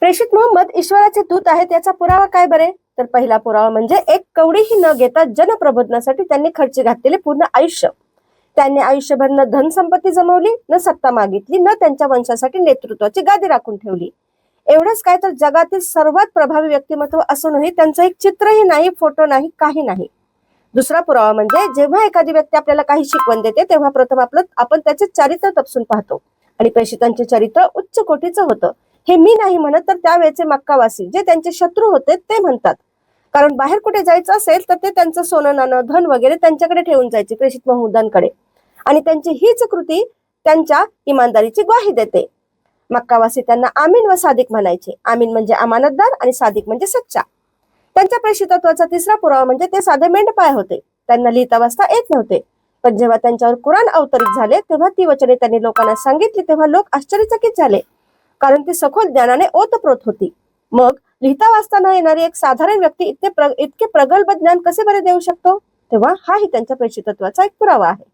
प्रेषित मोहम्मद ईश्वराचे दूत आहेत याचा पुरावा काय बरे? तर पहिला पुरावा म्हणजे एक कवडीही न घेता जनप्रबोधनासाठी त्यांनी खर्ची घातलेले पूर्ण आयुष्य. त्यांनी आयुष्यभर न धनसंपत्ती जमवली, न सत्ता मागितली, न त्यांच्या वंशासाठी नेतृत्वाची गादी राखून ठेवली. एवढंच काय तर जगातील सर्वात प्रभावी व्यक्तिमत्व असूनही त्यांचं एक चित्रही नाही, फोटो नाही, काही नाही. दुसरा पुरावा म्हणजे जेव्हा एखादी व्यक्ती आपल्याला काही शिकवण देते तेव्हा प्रथम आपण त्याचे चारित्र्य तपासून पाहतो. आणि प्रेषितांचे चरित्र उच्च कोटीचं होतं. हे मी नाही म्हणत, तर त्यावेळेचे मक्कावासी जे त्यांचे शत्रू होते ते म्हणतात. कारण बाहेर कुठे जायचं असेल तर ते त्यांचं सोनं नाणं धन वगैरे त्यांच्याकडे ठेवून जायचे, प्रेषित महमूदांकडे. आणि त्यांची हीच कृती त्यांच्या इमानदारीची ग्वाही देते. मक्कावासी त्यांना आमीन व सादिक म्हणायचे. आमीन म्हणजे अमानतदार आणि सादिक म्हणजे सच्चा. त्यांच्या प्रेषितत्वाचा तिसरा पुरावा म्हणजे ते साधे मेंढपाळ होते. त्यांना लिहिता वाचता येत नव्हते. पण जेव्हा त्यांच्यावर कुराण अवतरित झाले तेव्हा ती वचने त्यांनी लोकांना सांगितली तेव्हा लोक आश्चर्यचकित झाले, कारण ती सखोल ज्ञानाने ओतप्रोत होती. मग लिहिता वाचता न येणारी एक साधारण व्यक्ती इतके प्रगल्भ ज्ञान कसे बरे देऊ शकतो? तेव्हा हाही त्यांच्या प्रेषितत्वाचा एक पुरावा आहे.